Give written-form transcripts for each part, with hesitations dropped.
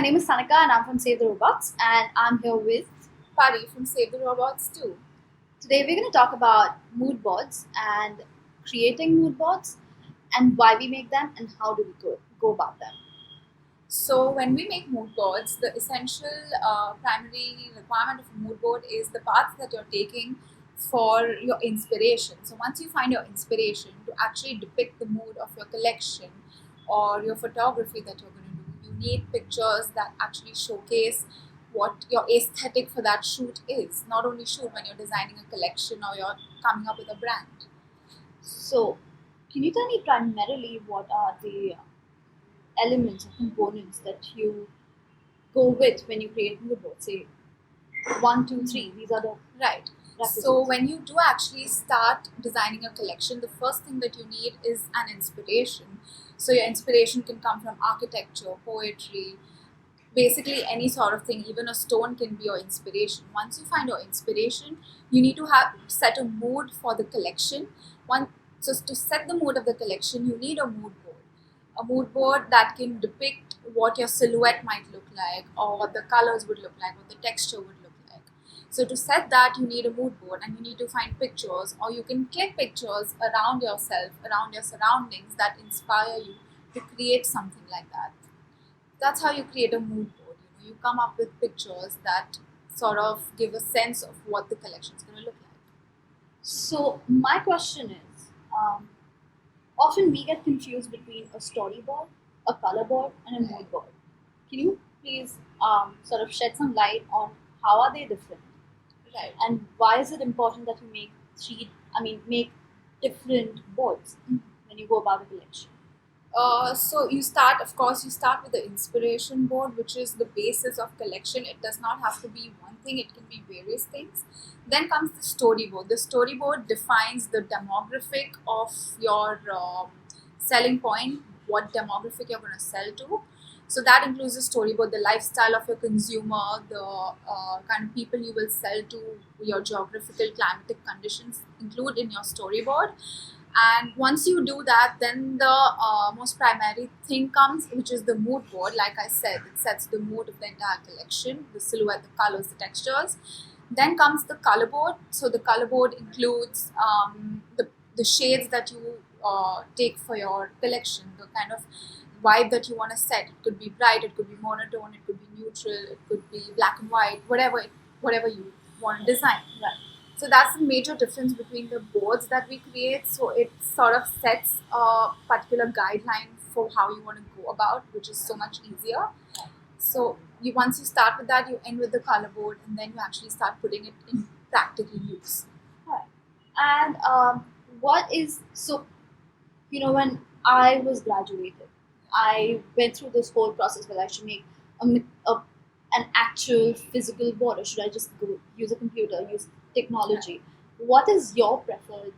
name is Sanika and I'm from Save the Robots, and I'm here with. Pari from Save the Robots too. Today we're going to talk about mood boards and creating mood boards and why we make them and how do we go about them. So when we make mood boards, the essential primary requirement of a mood board is the path that you're taking for your inspiration. So once you find your inspiration to actually depict the mood of your collection or your photography that you're going to do, you need pictures that actually showcase what your aesthetic for that shoot is. Not only shoot when you're designing a collection or you're coming up with a brand. So, can you tell me primarily what are the elements or components that you go with when you create mood boards? Say 1, 2, 3. These are the Right. requisites. So when you do actually start designing a collection, the first thing that you need is an inspiration. So your inspiration can come from architecture, poetry, basically any sort of thing. Even a stone can be your inspiration. Once you find your inspiration, you need to have set a mood for the collection. So to set the mood of the collection, you need a mood board. A mood board that can depict what your silhouette might look like, or what the colors would look like, what the texture would look like. So to set that, you need a mood board, and you need to find pictures, or you can click pictures around yourself, around your surroundings that inspire you to create something like that. That's how you create a mood board. You come up with pictures that sort of give a sense of what the collection is going to look like. So, my question is often we get confused between a storyboard, a color board, and a mood board. Can you please sort of shed some light on how are they different? Right. And why is it important that you make different boards when you go about a collection? So you start with the inspiration board, which is the basis of collection. It does not have to be one thing, it can be various things. Then comes the storyboard. The storyboard defines the demographic of your selling point, what demographic you're going to sell to. So that includes the storyboard, the lifestyle of your consumer, the kind of people you will sell to, your geographical, climatic conditions include in your storyboard. And once you do that, then the most primary thing comes, which is the mood board. Like I said, it sets the mood of the entire collection, the silhouette, the colors, the textures. Then comes the color board. So the color board includes the shades that you take for your collection, the kind of vibe that you want to set. It could be bright, it could be monotone, it could be neutral, it could be black and white, whatever you want to design. Right. So that's the major difference between the boards that we create. So it sort of sets a particular guideline for how you want to go about, which is so much easier. So once you start with that, you end with the color board, and then you actually start putting it in practical use. Right. And when I was graduated, I went through this whole process where I should make an actual physical board, or should I just go use a computer, use technology? What is your preferred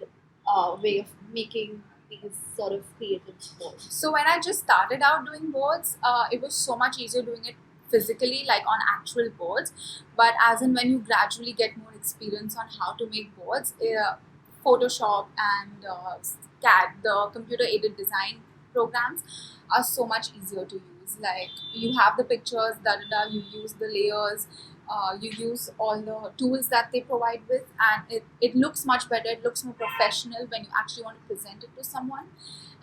way of making these sort of creative boards? So when I just started out doing boards, it was so much easier doing it physically, like on actual boards. But as in when you gradually get more experience on how to make boards, Photoshop and CAD, the computer aided design programs, are so much easier to use. Like you have the pictures, you use the layers, you use all the tools that they provide with, and it looks much better. It looks more professional when you actually want to present it to someone,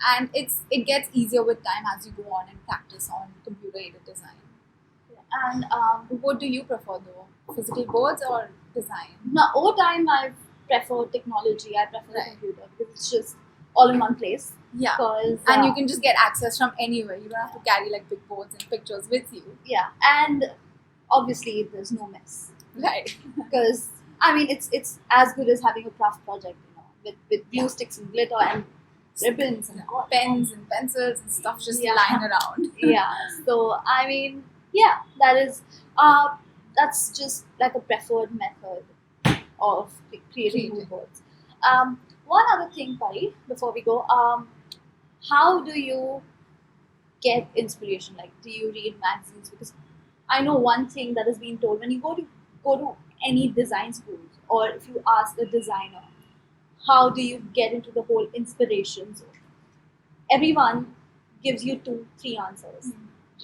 and it gets easier with time as you go on and practice on computer aided design. And What do you prefer though, physical boards or design? now over time, I prefer technology. I prefer the Right. computer because it's just all in one place. Yeah, Because and you can just get access from anywhere. You don't have to carry like big boards and pictures with you. yeah, and obviously there's no mess. Right. Because it's as good as having a craft project, with glue sticks and glitter and ribbons and all. Pens and pencils and stuff just Yeah. lying around. Yeah. So that's just like a preferred method of creating mood boards. One other thing, Pari, before we go, how do you get inspiration? Like, do you read magazines? Because I know one thing that has been told when you go to any design schools, or if you ask a designer, how do you get into the whole inspiration zone? Everyone gives you 2, 3 answers: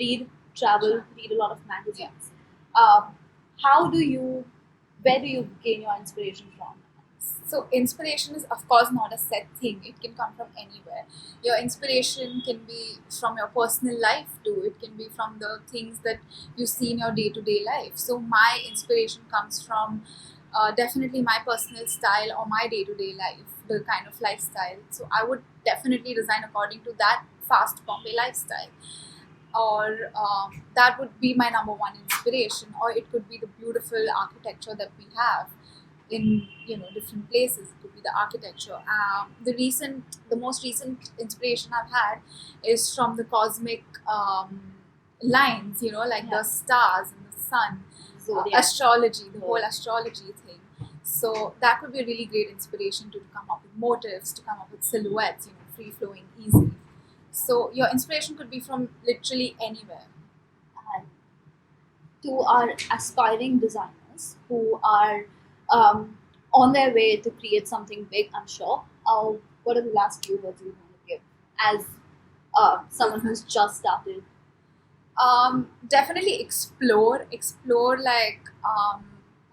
read, travel, read a lot of magazines. Um, where do you gain your inspiration from? So inspiration is of course not a set thing. It can come from anywhere. Your inspiration can be from your personal life too. It can be from the things that you see in your day-to-day life. So my inspiration comes from definitely my personal style or my day-to-day life, the kind of lifestyle. So I would definitely design according to that fast Bombay lifestyle, or that would be my number one inspiration. Or it could be the beautiful architecture that we have in different places. It could be the architecture. The most recent inspiration I've had is from the cosmic lines, like Yeah. the stars and the sun, Zodiac. astrology, the Yeah. whole astrology thing. So that could be a really great inspiration to come up with motifs, to come up with silhouettes, free flowing, easy. So your inspiration could be from literally anywhere. And to our aspiring designers who are on their way to create something big, I'm sure, what are the last few words you want to give as someone who's just started? Definitely explore like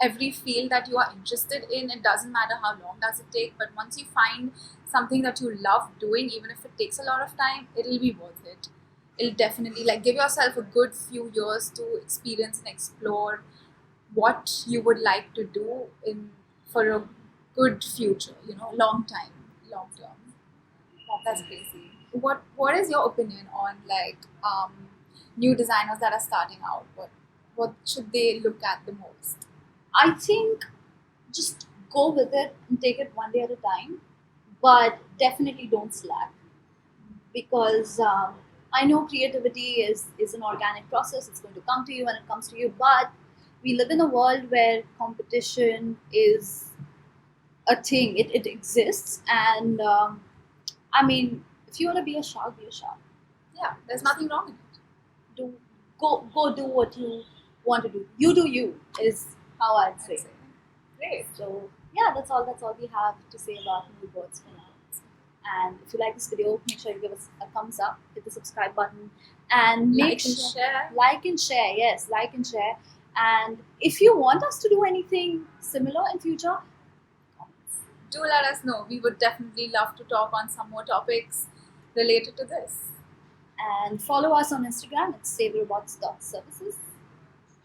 every field that you are interested in. It doesn't matter how long does it take, but once you find something that you love doing, even if it takes a lot of time, it'll be worth it. It'll definitely, like, give yourself a good few years to experience and explore what you would like to do in for a good future, long term. That's crazy. What is your opinion on like new designers that are starting out? What should they look at the most? I think just go with it and take it one day at a time, but definitely don't slack, because I know creativity is an organic process. It's going to come to you when it comes to you, but we live in a world where competition is a thing. It exists, and I mean, if you want to be a shark, be a shark. Yeah, there's nothing wrong in it. Do go do what you want to do. You do you is how I'd say. I'd say. Great. So yeah, that's all we have to say about Mood Boards for now. And if you like this video, make sure you give us a thumbs up, hit the subscribe button, and make Like and sure share. like and share. Yes, like and share. And if you want us to do anything similar in future, comments. Do let us know. We would definitely love to talk on some more topics related to this. And follow us on Instagram. It's saverobots.services.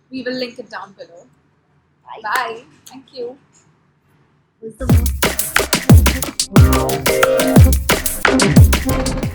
We will link it down below. Bye. Bye. Thank you. Was the most